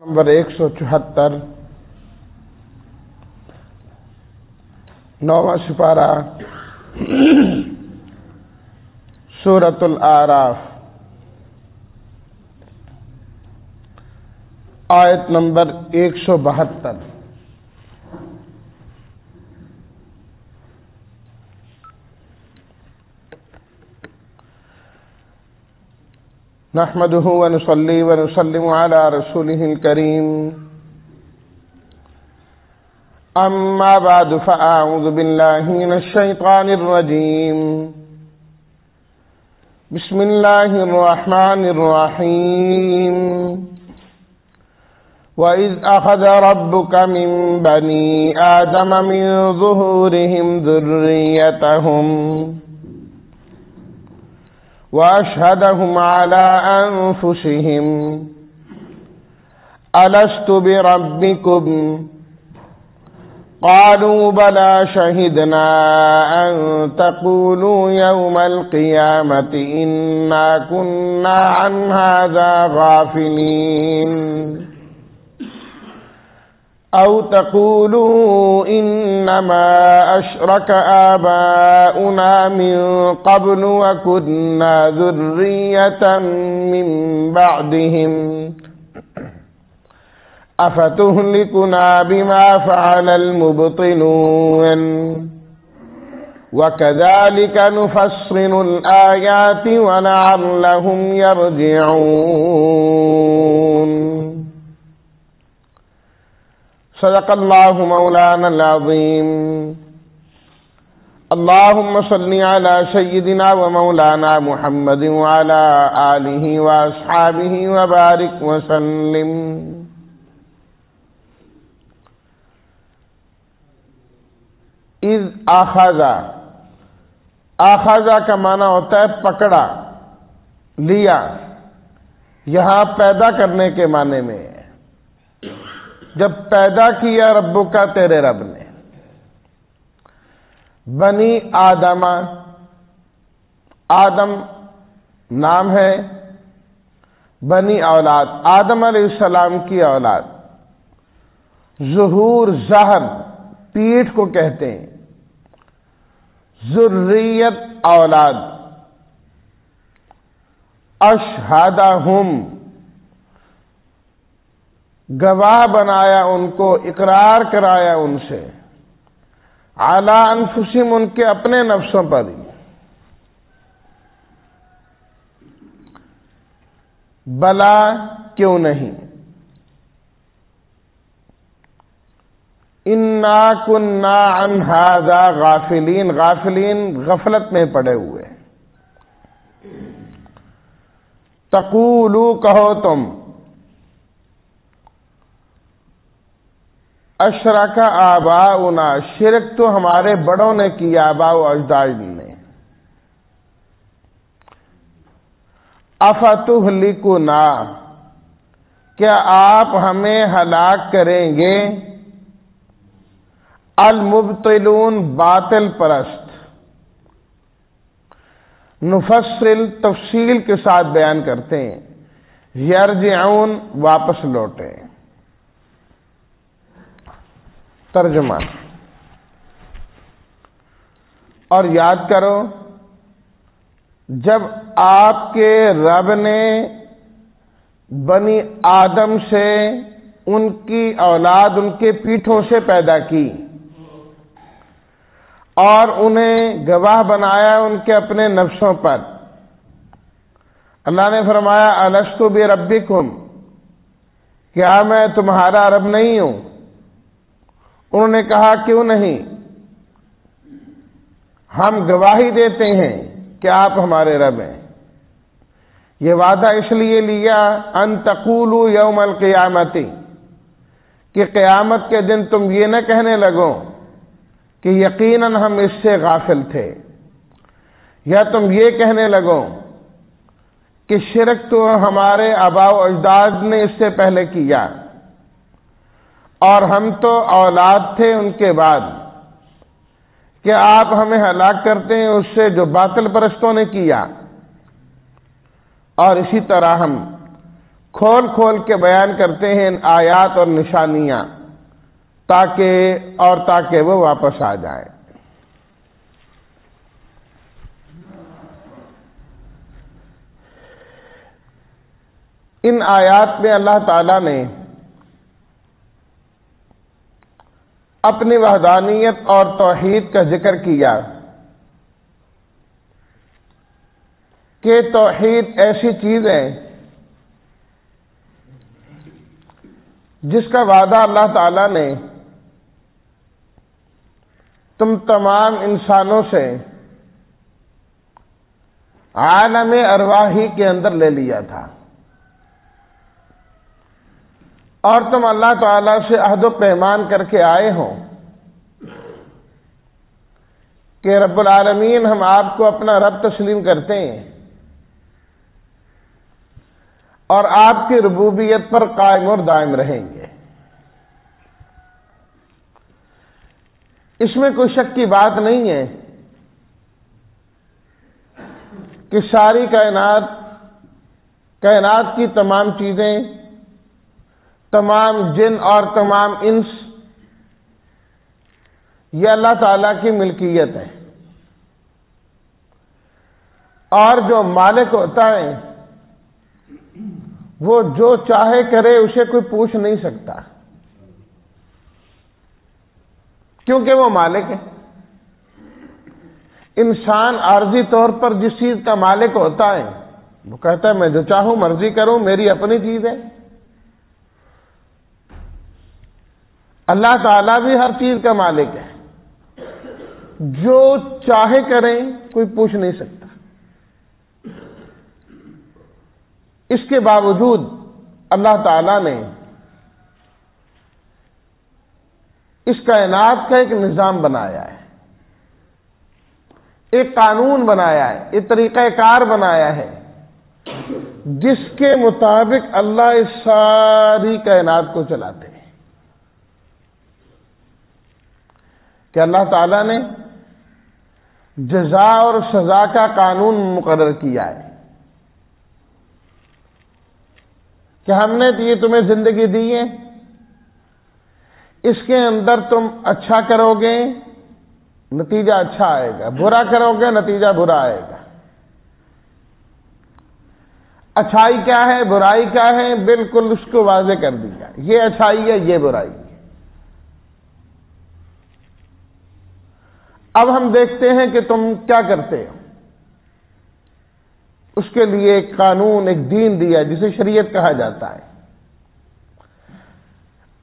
Number 174 9واں سپارہ سورۃ الاعراف آیت number 172 نحمده ونصلي ونسلم على رسوله الكريم أما بعد فأعوذ بالله من الشيطان الرجيم بسم الله الرحمن الرحيم وإذ أخذ ربك من بني آدم من ظهورهم ذريتهم وأشهدهم على أنفسهم ألست بربكم قالوا بلى شهدنا أن تقولوا يوم القيامة إنا كنا عن هذا غافلين أو تقولوا إنما أشرك آباؤنا من قبل وكنا ذرية من بعدهم أفتهلكنا بما فعل المبطلون وكذلك نفصل الآيات ولعلهم يرجعون صدق الله مولانا العظيم اللهم صل على سيدنا ومولانا محمد وعلى آله وأصحابه وبارك وسلم اذ آخذ کا معنی ہوتا ہے پکڑا لیا، یہاں پیدا کرنے کے معنی میں جب پیدا کیا ربوں کا تیرے رب نے بنی آدم، آدم نام ہے، بنی اولاد آدم علیہ السلام کی اولاد، ظہور ظہر پیٹھ کو کہتے ہیں، ذریت اولاد، اشہدہم گواہ بنایا ان کو، اقرار کرایا ان سے، علی انفسہم ان کے اپنے نفسوں پر ہی، بلا کیوں نہیں، انا کنا عن ھذا غافلین، غافلین غفلت میں پڑے ہوئے، تقولو کہو تم، اشرک آباؤنا شرک تو ہمارے بڑوں نے کیا، آباء و اجداد نے، افتہلکنا کیا آپ ہمیں ہلاک کریں گے، المبطلون باطل پرست، نفصل تفصیل کے ساتھ بیان کرتے ہیں، یرجعون واپس لوٹے۔ ترجمہ، اور یاد کرو جب آپ کے رب نے بنی آدم سے ان کی اولاد ان کے پیٹھوں سے پیدا کی اور انہیں گواہ بنایا ان کے اپنے نفسوں پر، اللہ نے فرمایا الست بربکم، کیا میں تمہارا رب نہیں ہوں؟ انہوں نے کہا کیوں نہیں، ہم گواہی دیتے ہیں کہ آپ ہمارے رب ہیں۔ یہ وعدہ اس لیے لیا ان تقولوا یوم القیامت، کہ قیامت کے دن تم یہ نہ کہنے لگو کہ یقیناً ہم اس سے غافل تھے، یا تم یہ کہنے لگو کہ شرک تو ہمارے آباء و اجداد نے اس سے پہلے کیا اور ہم تو اولاد تھے ان کے بعد، کہ آپ ہمیں ہلاک کرتے ہیں اس سے جو باطل پرستوں نے کیا، اور اسی طرح ہم کھول کھول کے بیان کرتے ہیں ان آیات اور نشانیاں تاکہ وہ واپس آ جائیں۔ ان آیات میں اللہ تعالی نے اپنی وحدانیت اور توحید کا ذکر کیا کہ توحید ایسی چیز ہے جس کا وعدہ اللہ تعالی نے تم تمام انسانوں سے عالم ارواحی کے اندر لے لیا تھا، اور تم اللہ تعالی سے عہد و پیمان کر کے آئے ہو کہ رب العالمین ہم آپ کو اپنا رب تسلیم کرتے ہیں اور آپ کی ربوبیت پر قائم اور دائم رہیں گے۔ اس میں کوئی شک کی بات نہیں ہے کہ ساری کائنات کی تمام چیزیں، تمام جن اور تمام انس یہ اللہ تعالی کی ملکیت ہے، اور جو مالک ہوتا ہے وہ جو چاہے کرے، اسے کوئی پوچھ نہیں سکتا، کیونکہ وہ مالک ہے۔ انسان عارضی طور پر جس چیز کا مالک ہوتا ہے وہ کہتا ہے میں جو چاہوں مرضی کروں، میری اپنی چیز ہے۔ اللہ تعالیٰ بھی ہر چیز کا مالک ہے، جو چاہے کریں کوئی پوچھ نہیں سکتا۔ اس کے باوجود اللہ تعالیٰ نے اس کائنات کا ایک نظام بنایا ہے، ایک قانون بنایا ہے، ایک طریقہ کار بنایا ہے، جس کے مطابق اللہ اس ساری کائنات کو چلاتے ہیں۔ کہ اللہ تعالیٰ نے جزا اور سزا کا قانون مقرر کیا ہے کہ ہم نے یہ تمہیں زندگی دی ہے، اس کے اندر تم اچھا کرو گے نتیجہ اچھا آئے گا، برا کرو گے نتیجہ برا آئے گا۔ اچھائی کیا ہے برائی کیا ہے بالکل اس کو واضح کر دیا، یہ اچھائی ہے یہ برائی ہے۔ اب ہم دیکھتے ہیں کہ تم کیا کرتے ہو۔ اس کے لیے ایک قانون، ایک دین دیا جسے شریعت کہا جاتا ہے۔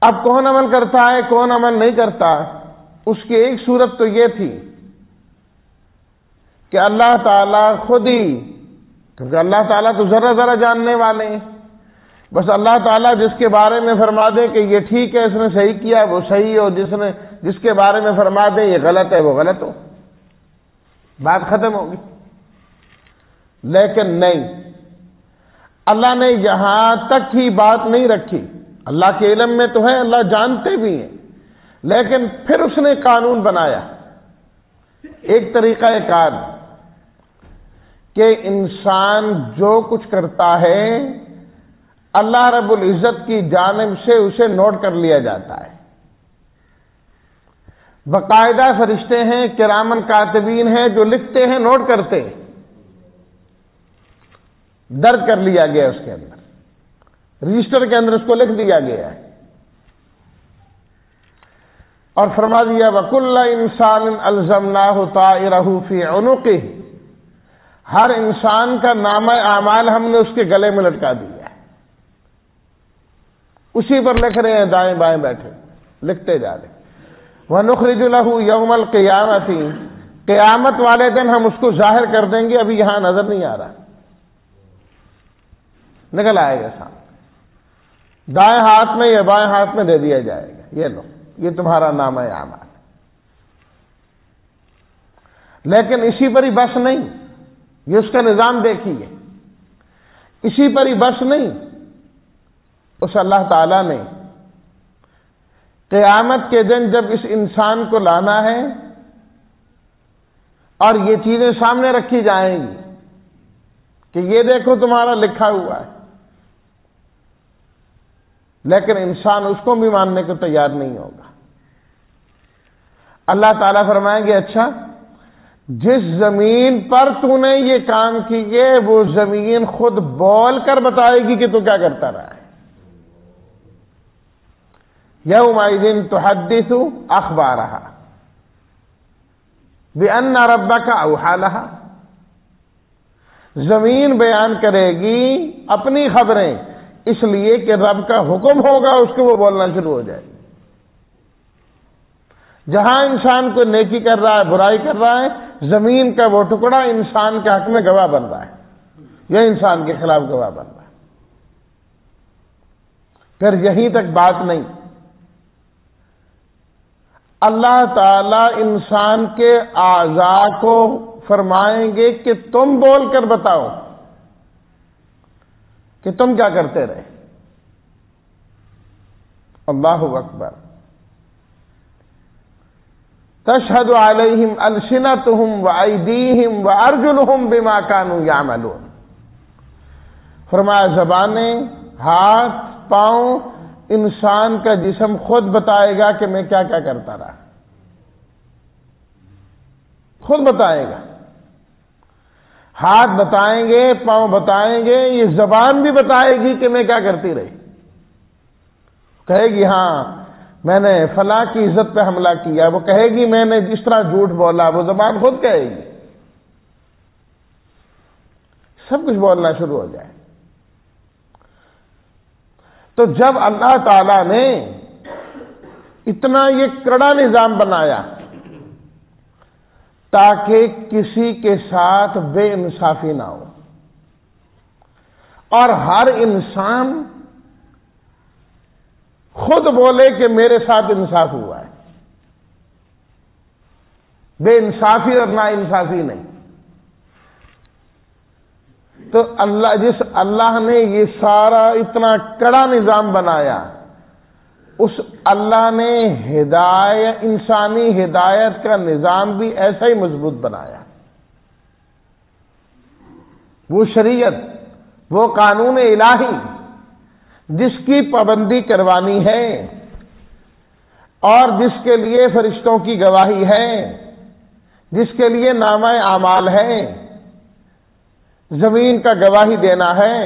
اب کون عمل کرتا ہے کون عمل نہیں کرتا، اس کی ایک صورت تو یہ تھی کہ اللہ تعالیٰ خود ہی، کیونکہ اللہ تعالیٰ تو ذرا ذرا جاننے والے ہیں، بس اللہ تعالیٰ جس کے بارے میں فرما دے کہ یہ ٹھیک ہے اس نے صحیح کیا وہ صحیح ہو، جس کے بارے میں فرما دے یہ غلط ہے وہ غلط ہو، بات ختم ہوگی۔ لیکن نہیں، اللہ نے یہاں تک ہی بات نہیں رکھی۔ اللہ کے علم میں تو ہے، اللہ جانتے بھی ہیں، لیکن پھر اس نے قانون بنایا، ایک طریقہ کار کہ انسان جو کچھ کرتا ہے اللہ رب العزت کی جانب سے اسے نوٹ کر لیا جاتا ہے۔ باقاعدہ فرشتے ہیں، کرامن کاتبین ہیں جو لکھتے ہیں، نوٹ کرتے ہیں، درج کر لیا گیا اس کے اندر، رجسٹر کے اندر اس کو لکھ دیا گیا ہے، اور فرما دیا وَكُلَّ إِنسَانٍ أَلْزَمْنَاهُ طَائِرَهُ فِي عُنُقِهِ، ہر انسان کا نامہ اعمال ہم نے اس کے گلے میں لٹکا دیا ہے، اسی پر لکھ رہے ہیں، دائیں بائیں بیٹھے لکھتے جا رہے ہیں۔ وَنُخْرِجُ لَهُ يَوْمَ الْقِيَامَةِ، قیامت والے دن ہم اس کو ظاہر کر دیں گے، ابھی یہاں نظر نہیں آ رہا، نکل آئے گا سامنے، دائیں ہاتھ میں یا بائیں ہاتھ میں دے دیا جائے گا، یہ لو یہ تمہارا نامہ اعمال۔ لیکن اسی پر ہی بس نہیں، یہ اس کا نظام دیکھیے، اسی پر ہی بس نہیں، اس اللہ تعالی نے قیامت کے دن جب اس انسان کو لانا ہے اور یہ چیزیں سامنے رکھی جائیں گی کہ یہ دیکھو تمہارا لکھا ہوا ہے، لیکن انسان اس کو بھی ماننے کو تیار نہیں ہوگا۔ اللہ تعالیٰ فرمائیں گے اچھا جس زمین پر تو نے یہ کام کیے وہ زمین خود بول کر بتائے گی کہ تو کیا کرتا رہا ہے۔ یومئذ تحدث اخبارها بأن ربک اوحی لها، زمین بیان کرے گی اپنی خبریں اس لیے کہ رب کا حکم ہوگا اس کو وہ بولنا شروع ہو جائے گی۔ جہاں انسان کو نیکی کر رہا ہے برائی کر رہا ہے، زمین کا وہ ٹکڑا انسان کے حق میں گواہ بن رہا ہے یا انسان کے خلاف گواہ بن رہا ہے۔ پھر یہیں تک بات نہیں، اللہ تعالی انسان کے اعضاء کو فرمائیں گے کہ تم بول کر بتاؤ کہ تم کیا کرتے رہے۔ اللہ اکبر۔ تشہد علیہم السنتہم وایدیہم وارجلہم بما کانوا یعملون، فرمایا زبانیں، ہاتھ، پاؤں، انسان کا جسم خود بتائے گا کہ میں کیا کیا کرتا رہا، خود بتائے گا۔ ہاتھ بتائیں گے، پاؤں بتائیں گے، یہ زبان بھی بتائے گی کہ میں کیا کرتی رہی۔ کہے گی ہاں میں نے فلاں کی عزت پہ حملہ کیا، وہ کہے گی میں نے جس طرح جھوٹ بولا، وہ زبان خود کہے گی، سب کچھ بولنا شروع ہو جائے۔ تو جب اللہ تعالی نے اتنا یہ کڑا نظام بنایا تاکہ کسی کے ساتھ بے انصافی نہ ہو اور ہر انسان خود بولے کہ میرے ساتھ انصاف ہوا ہے، بے انصافی اور نا انصافی نہیں، تو جس اللہ نے یہ سارا اتنا کڑا نظام بنایا، اس اللہ نے ہدایت، انسانی ہدایت کا نظام بھی ایسا ہی مضبوط بنایا۔ وہ شریعت، وہ قانون الہی جس کی پابندی کروانی ہے اور جس کے لیے فرشتوں کی گواہی ہے، جس کے لیے نامہ اعمال ہے، زمین کا گواہی دینا ہے،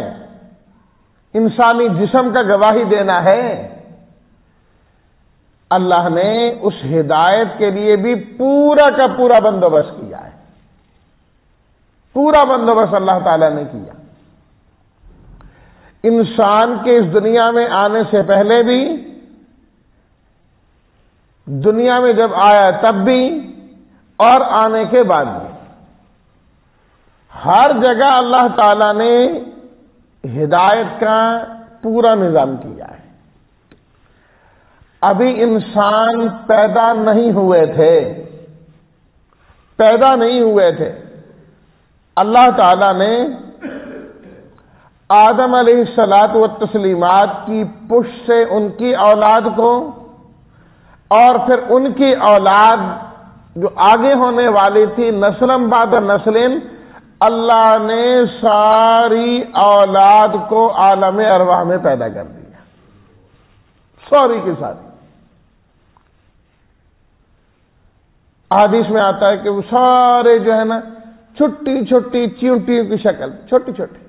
انسانی جسم کا گواہی دینا ہے، اللہ نے اس ہدایت کے لیے بھی پورا کا پورا بندوبست کیا ہے، پورا بندوبست اللہ تعالی نے کیا۔ انسان کے اس دنیا میں آنے سے پہلے بھی، دنیا میں جب آیا تب بھی، اور آنے کے بعد بھی، ہر جگہ اللہ تعالی نے ہدایت کا پورا نظام کیا ہے۔ ابھی انسان پیدا نہیں ہوئے تھے، پیدا نہیں ہوئے تھے، اللہ تعالی نے آدم علیہ الصلاۃ والتسلیمات کی پشت سے ان کی اولاد کو اور پھر ان کی اولاد جو آگے ہونے والی تھی، نسلم بعد نسلن، اللہ نے ساری اولاد کو عالم ارواح میں پیدا کر دیا، ساری کی ساری۔ حدیث میں آتا ہے کہ وہ سارے جو ہے نا چھوٹی چھوٹی چیونٹیوں کی شکل، چھوٹی چھوٹی،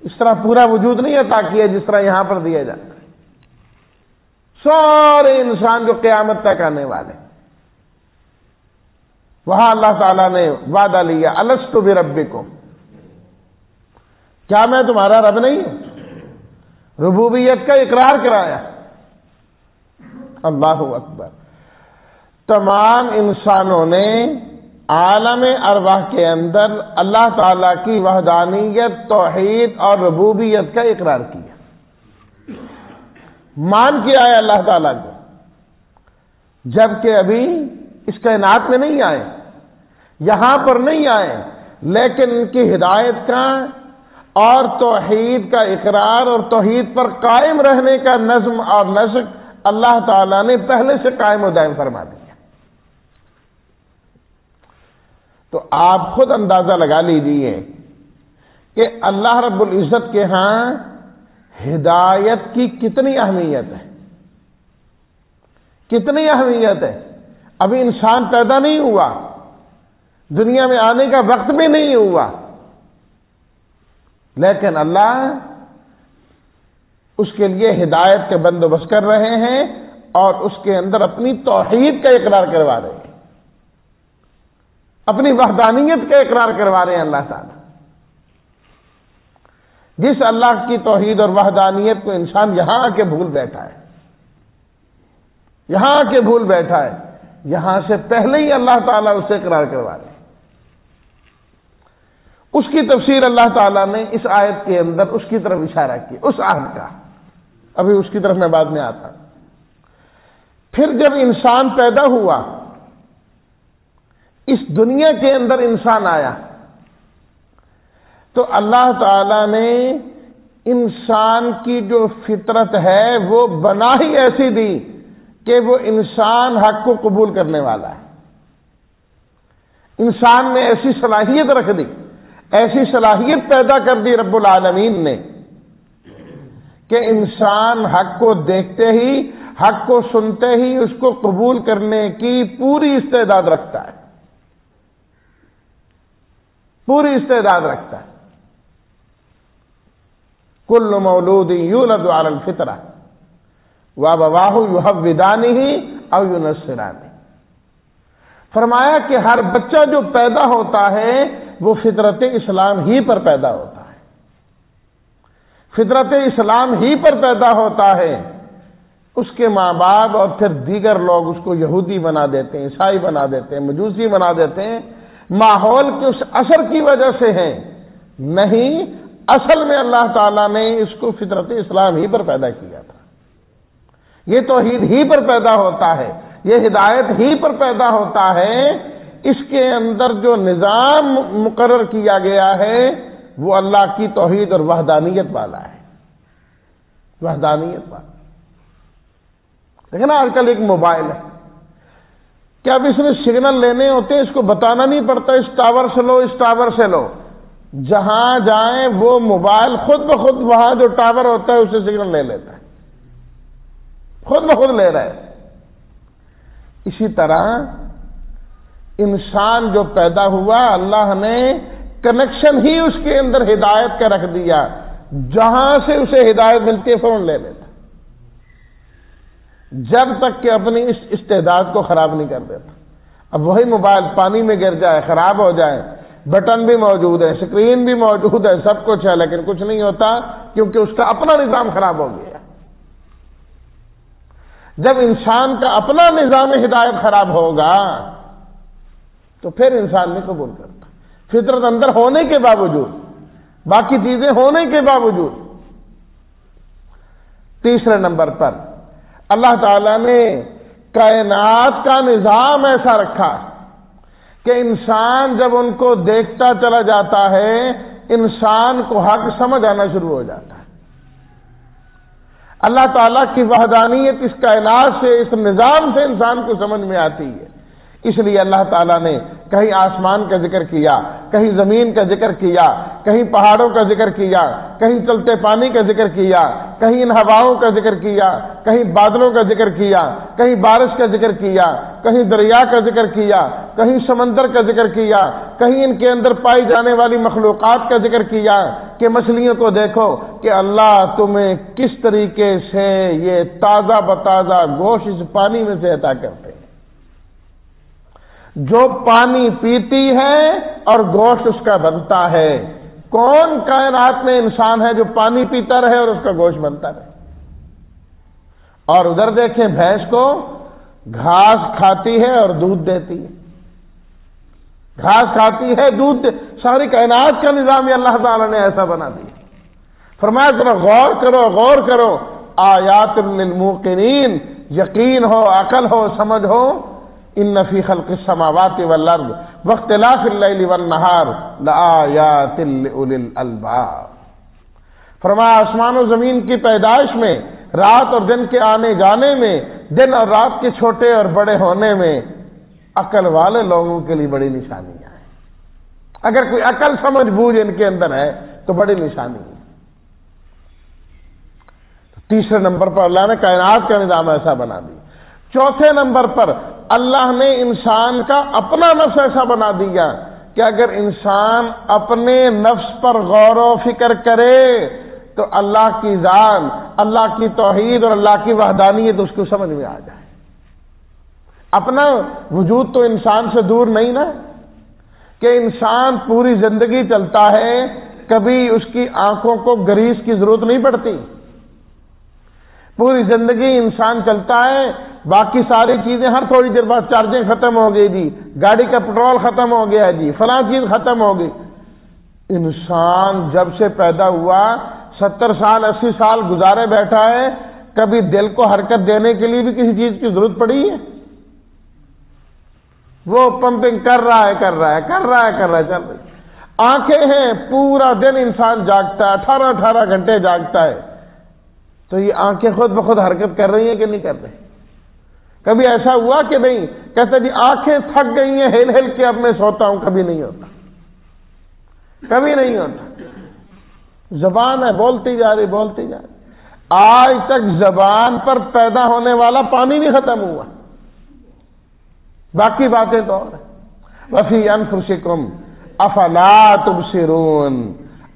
اس طرح پورا وجود نہیں عطا کیا جس طرح یہاں پر دیا جاتا ہے، سارے انسان جو قیامت تک آنے والے، وہاں اللہ تعالیٰ نے وعدہ لیا، الست بربکم، کیا میں تمہارا رب نہیں ہوں؟ ربوبیت کا اقرار کرایا۔ اللہ اکبر۔ تمام انسانوں نے عالم ارواح کے اندر اللہ تعالیٰ کی وحدانیت، توحید اور ربوبیت کا اقرار کیا، مان کے آئے اللہ تعالیٰ کو، جبکہ ابھی اس کائنات میں نہیں آئے، یہاں پر نہیں آئے، لیکن ان کی ہدایت کا اور توحید کا اقرار اور توحید پر قائم رہنے کا نظم اور نسق اللہ تعالیٰ نے پہلے سے قائم و دائم فرما دیا۔ تو آپ خود اندازہ لگا لیجئے کہ اللہ رب العزت کے ہاں ہدایت کی کتنی اہمیت ہے، کتنی اہمیت ہے۔ ابھی انسان پیدا نہیں ہوا، دنیا میں آنے کا وقت بھی نہیں ہوا، لیکن اللہ اس کے لیے ہدایت کے بندوبست کر رہے ہیں اور اس کے اندر اپنی توحید کا اقرار کروا رہے ہیں، اپنی وحدانیت کا اقرار کروا رہے ہیں اللہ تعالی۔ جس اللہ کی توحید اور وحدانیت کو انسان یہاں آ کے بھول بیٹھا ہے، یہاں آ کے بھول بیٹھا ہے، یہاں سے پہلے ہی اللہ تعالیٰ اسے اقرار کروا رہے ہیں۔ اس کی تفسیر اللہ تعالیٰ نے اس آیت کے اندر اس کی طرف اشارہ کیا، اس عہد کا، ابھی اس کی طرف میں بعد میں آتا۔ پھر جب انسان پیدا ہوا، اس دنیا کے اندر انسان آیا، تو اللہ تعالیٰ نے انسان کی جو فطرت ہے وہ بنا ہی ایسی دی کہ وہ انسان حق کو قبول کرنے والا ہے۔ انسان میں ایسی صلاحیت رکھ دی، ایسی صلاحیت پیدا کر دی رب العالمین نے کہ انسان حق کو دیکھتے ہی، حق کو سنتے ہی اس کو قبول کرنے کی پوری استعداد رکھتا ہے، پوری استعداد رکھتا ہے۔ کل مولود یولد علی الفطرہ وابواہ یحودانہ او ینصرانہ۔ فرمایا کہ ہر بچہ جو پیدا ہوتا ہے وہ فطرت اسلام ہی پر پیدا ہوتا ہے، فطرت اسلام ہی پر پیدا ہوتا ہے۔ اس کے ماں باپ اور پھر دیگر لوگ اس کو یہودی بنا دیتے ہیں، عیسائی بنا دیتے ہیں، مجوسی بنا دیتے ہیں، ماحول کے اس اثر کی وجہ سے ہیں، نہیں، اصل میں اللہ تعالیٰ نے اس کو فطرت اسلام ہی پر پیدا کیا تھا۔ یہ توحید ہی پر پیدا ہوتا ہے، یہ ہدایت ہی پر پیدا ہوتا ہے۔ اس کے اندر جو نظام مقرر کیا گیا ہے وہ اللہ کی توحید اور وحدانیت والا ہے، وحدانیت والا۔ لیکن آج کل ایک موبائل ہے، کیا اب اس میں سگنل لینے ہوتے ہیں، اس کو بتانا نہیں پڑتا اس ٹاور سے لو، اس ٹاور سے لو، جہاں جائیں وہ موبائل خود بخود وہاں جو ٹاور ہوتا ہے اسے سگنل لے لیتا ہے، خود بخود لے رہا ہے۔ اسی طرح انسان جو پیدا ہوا، اللہ نے کنیکشن ہی اس کے اندر ہدایت کا رکھ دیا، جہاں سے اسے ہدایت ملتی ہے فوراً لے لیتا، جب تک کہ اپنی اس استعداد کو خراب نہیں کر دیتا۔ اب وہی موبائل پانی میں گر جائے، خراب ہو جائے، بٹن بھی موجود ہے، اسکرین بھی موجود ہے، سب کچھ ہے، لیکن کچھ نہیں ہوتا کیونکہ اس کا اپنا نظام خراب ہو گیا۔ جب انسان کا اپنا نظام ہدایت خراب ہوگا تو پھر انسان نہیں قبول کرتا، فطرت اندر ہونے کے باوجود، باقی چیزیں ہونے کے باوجود۔ تیسرے نمبر پر اللہ تعالی نے کائنات کا نظام ایسا رکھا کہ انسان جب ان کو دیکھتا چلا جاتا ہے، انسان کو حق سمجھ آنا شروع ہو جاتا ہے۔ اللہ تعالیٰ کی وحدانیت اس کائنات سے، اس نظام سے انسان کو سمجھ میں آتی ہے۔ اس لیے اللہ تعالیٰ نے کہیں آسمان کا ذکر کیا، کہیں زمین کا ذکر کیا، کہیں پہاڑوں کا ذکر کیا، کہیں چلتے پانی کا ذکر کیا، کہیں ان ہواؤں کا ذکر کیا، کہیں بادلوں کا ذکر کیا، کہیں بارش کا ذکر کیا، کہیں دریا کا ذکر کیا، کہیں سمندر کا ذکر کیا، کہیں ان کے اندر پائی جانے والی مخلوقات کا ذکر کیا کہ مچھلیوں کو دیکھو کہ اللہ تمہیں کس طریقے سے یہ تازہ بتازہ گوشت اس پانی میں سے عطا کرتے ہیں، جو پانی پیتی ہے اور گوشت اس کا بنتا ہے۔ کون کائنات میں انسان ہے جو پانی پیتا رہے اور اس کا گوشت بنتا رہے؟ اور ادھر دیکھیں بھینس کو گھاس کھاتی ہے اور دودھ دیتی ہے، گھاس کھاتی ہے، دودھ ساری کائنات کا نظام یہ اللہ تعالیٰ نے ایسا بنا دیا۔ فرمایا ذرا غور کرو، غور کرو، آیات للموقنین، یقین ہو، عقل ہو، سمجھ ہو، ان فی خلق السماوات والارض واختلاف اللیل والنہار لآیات لأولی الالباب۔ فرمایا آسمان و زمین کی پیدائش میں، رات اور دن کے آنے جانے میں، دن اور رات کے چھوٹے اور بڑے ہونے میں عقل والے لوگوں کے لیے بڑی نشانیاں ہیں۔ اگر کوئی عقل سمجھ بوجھ ان کے اندر ہے تو بڑی نشانی ہے۔ تیسرے نمبر پر اللہ نے کائنات کا نظام ایسا بنا دیا. چوتھے نمبر پر اللہ نے انسان کا اپنا نفس ایسا بنا دیا کہ اگر انسان اپنے نفس پر غور و فکر کرے تو اللہ کی ذات، اللہ کی توحید اور اللہ کی وحدانیت اس کو سمجھ میں آ جائے. اپنا وجود تو انسان سے دور نہیں نا، کہ انسان پوری زندگی چلتا ہے، کبھی اس کی آنکھوں کو گریس کی ضرورت نہیں پڑتی. پوری زندگی انسان چلتا ہے، باقی ساری چیزیں ہر تھوڑی دیر بعد چارجنگ ختم ہو گئی جی، گاڑی کا پیٹرول ختم ہو گیا جی، فلاں چیز ختم ہو گئی. انسان جب سے پیدا ہوا 70 سال 80 سال گزارے بیٹھا ہے، کبھی دل کو حرکت دینے کے لیے بھی کسی چیز کی ضرورت پڑی ہے؟ وہ پمپنگ کر رہا ہے چل رہی. آنکھیں ہیں، پورا دن انسان جاگتا ہے، 18 گھنٹے جاگتا ہے، تو یہ آنکھیں خود بخود حرکت کر رہی ہیں کہ نہیں کر رہی؟ کبھی ایسا ہوا کہ نہیں؟ کہتے جی آنکھیں تھک گئی ہیں، ہل ہل کے اب میں سوتا ہوں. کبھی نہیں ہوتا. زبان ہے، بولتی جا رہی. آج تک زبان پر پیدا ہونے والا پانی نہیں ختم ہوا، باقی باتیں تو اور ہیں. وفی انفسکم افلا تبصرون.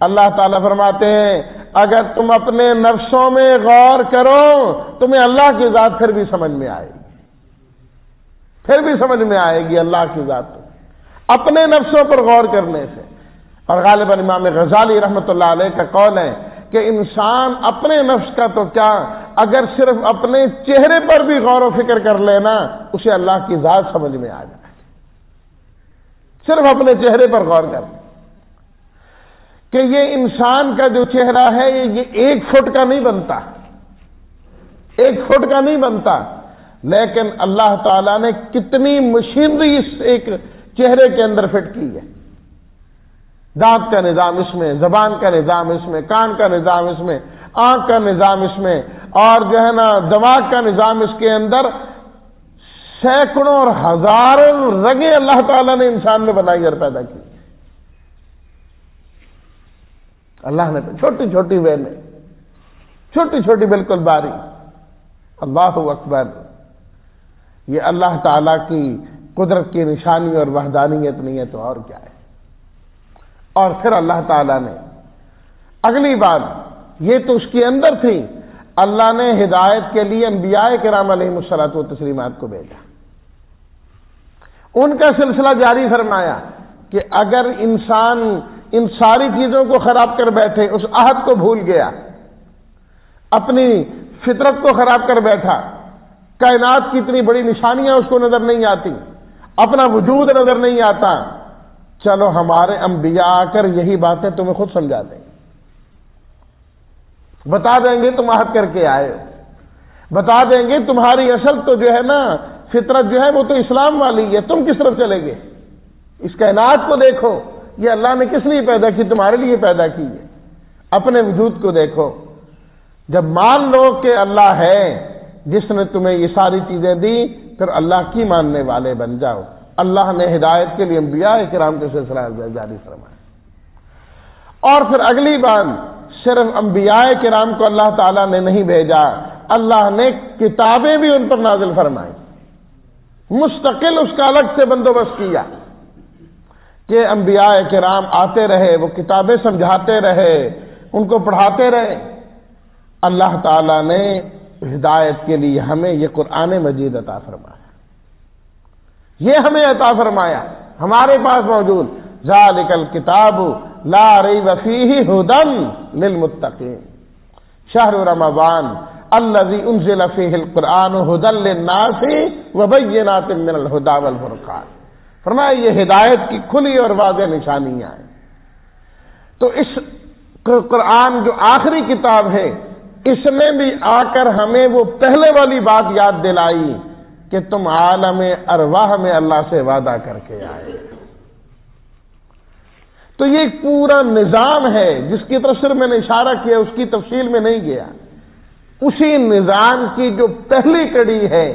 اللہ تعالیٰ فرماتے ہیں اگر تم اپنے نفسوں میں غور کرو تمہیں اللہ کی ذات پھر بھی سمجھ میں آئے گی. اللہ کی ذات اپنے نفسوں پر غور کرنے سے. اور غالباً امام غزالی رحمۃ اللہ علیہ کا قول ہے کہ انسان اپنے نفس کا تو کیا، اگر صرف اپنے چہرے پر بھی غور و فکر کر لینا اسے اللہ کی ذات سمجھ میں آ جائے. صرف اپنے چہرے پر غور کر کہ یہ انسان کا جو چہرہ ہے یہ 1 فٹ کا نہیں بنتا، لیکن اللہ تعالیٰ نے کتنی مشینری اس ایک چہرے کے اندر فٹ کی ہے. دانت کا نظام اس میں، زبان کا نظام اس میں، کان کا نظام اس میں، آنکھ کا نظام اس میں، اور جو ہے نا دماغ کا نظام اس کے اندر. سینکڑوں اور ہزاروں رگیں اللہ تعالیٰ نے انسان میں بنائی اور پیدا کی. اللہ نے چھوٹی چھوٹی ویلیں، چھوٹی چھوٹی بالکل باریک. اللہ اکبر. یہ اللہ تعالیٰ کی قدرت کی نشانی اور وحدانیت نہیں ہے تو اور کیا ہے. اور پھر اللہ تعالیٰ نے اگلی بات، یہ تو اس کے اندر تھی، اللہ نے ہدایت کے لیے انبیاء کرام علیہم الصلوۃ والتسلیمات کو بھیجا. ان کا سلسلہ جاری فرمایا کہ اگر انسان ان ساری چیزوں کو خراب کر بیٹھے، اس عہد کو بھول گیا، اپنی فطرت کو خراب کر بیٹھا، کائنات کی اتنی بڑی نشانیاں اس کو نظر نہیں آتی، اپنا وجود نظر نہیں آتا، چلو ہمارے انبیاء آ کر یہی باتیں تمہیں خود سمجھا دیں گے، بتا دیں گے تم عہد کر کے آئے ہو، بتا دیں گے تمہاری اصل تو جو ہے نا فطرت جو ہے وہ تو اسلام والی ہے، تم کس طرف چلے گے؟ اس کائنات کو دیکھو، یہ اللہ نے کس لیے پیدا کی؟ تمہارے لیے پیدا کی ہے. اپنے وجود کو دیکھو. جب مان لو کہ اللہ ہے جس نے تمہیں یہ ساری چیزیں دی، پھر اللہ کی ماننے والے بن جاؤ. اللہ نے ہدایت کے لیے انبیاء کرام کے سلسلہ جاری فرمایا. اور پھر اگلی بات، صرف انبیاء کرام کو اللہ تعالیٰ نے نہیں بھیجا، اللہ نے کتابیں بھی ان پر نازل فرمائی. مستقل اس کا الگ سے بندوبست کیا کہ انبیاء کرام آتے رہے، وہ کتابیں سمجھاتے رہے، ان کو پڑھاتے رہے. اللہ تعالیٰ نے ہدایت کے لیے ہمیں یہ قرآن مجید عطا فرمایا، یہ ہمیں عطا فرمایا، ہمارے پاس موجود. ذالک الکتاب لا ریب فیہ ھدی للمتقین شہر رمضان الذی انزل فیہ القرآن ھدی للناس وبینات من الھدی والفرقان. فرمایا یہ ہدایت کی کھلی اور واضح نشانیاں ہیں. تو اس قرآن جو آخری کتاب ہے، اس نے بھی آ کر ہمیں وہ پہلے والی بات یاد دلائی کہ تم عالم ارواح میں اللہ سے وعدہ کر کے آئے. تو یہ ایک پورا نظام ہے جس کی طرف صرف میں نے اشارہ کیا، اس کی تفصیل میں نہیں گیا. اسی نظام کی جو پہلی کڑی ہے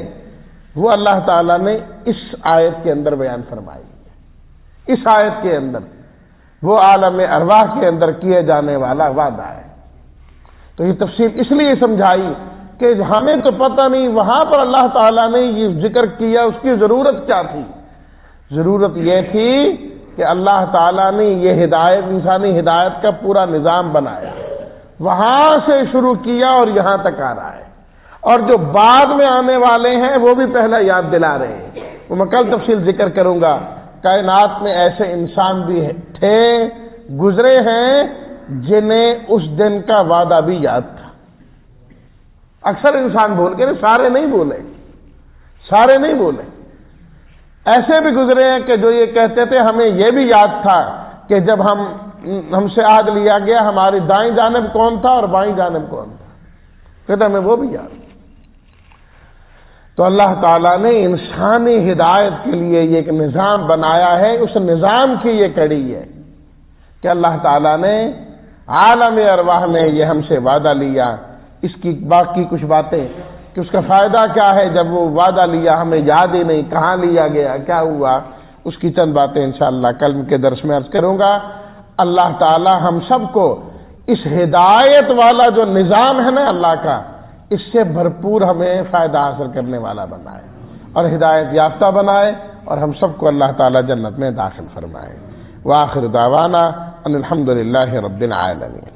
وہ اللہ تعالیٰ نے اس آیت کے اندر بیان فرمائی ہے. اس آیت کے اندر وہ عالم ارواح کے اندر کیے جانے والا وعدہ ہے تو یہ تفصیل اس لیے سمجھائی کہ ہمیں تو پتہ نہیں وہاں پر اللہ تعالیٰ نے یہ ذکر کیا، اس کی ضرورت کیا تھی؟ ضرورت یہ تھی کہ اللہ تعالیٰ نے یہ ہدایت، انسانی ہدایت کا پورا نظام بنایا، وہاں سے شروع کیا اور یہاں تک آ رہا ہے، اور جو بعد میں آنے والے ہیں وہ بھی پہلا یاد دلا رہے ہیں، وہ میں کل تفصیل ذکر کروں گا۔ کائنات میں ایسے انسان بھی تھے، گزرے ہیں، جنہیں اس دن کا وعدہ بھی یاد تھا۔ اکثر انسان بول کے سارے نہیں بولے، ایسے بھی گزرے ہیں کہ جو یہ کہتے تھے ہمیں یہ بھی یاد تھا کہ جب ہم سے عہد لیا گیا ہماری دائیں جانب کون تھا اور بائیں جانب کون تھا، کہتے ہمیں وہ بھی یاد۔ تو اللہ تعالیٰ نے انسانی ہدایت کے لیے یہ ایک نظام بنایا ہے، اس نظام کی یہ کڑی ہے کہ اللہ تعالیٰ نے عالم ارواح میں یہ ہم سے وعدہ لیا۔ اس کی باقی کچھ باتیں کہ اس کا فائدہ کیا ہے جب وہ وعدہ لیا ہمیں یاد ہی نہیں، کہاں لیا گیا، کیا ہوا، اس کی چند باتیں انشاءاللہ کل کے درس میں عرض کروں گا۔ اللہ تعالی ہم سب کو اس ہدایت والا جو نظام ہے نا اللہ کا، اس سے بھرپور ہمیں فائدہ حاصل کرنے والا بنائے اور ہدایت یافتہ بنائے، اور ہم سب کو اللہ تعالی جنت میں داخل فرمائے۔ وآخر دعوانا ان الحمد للہ رب العالمین۔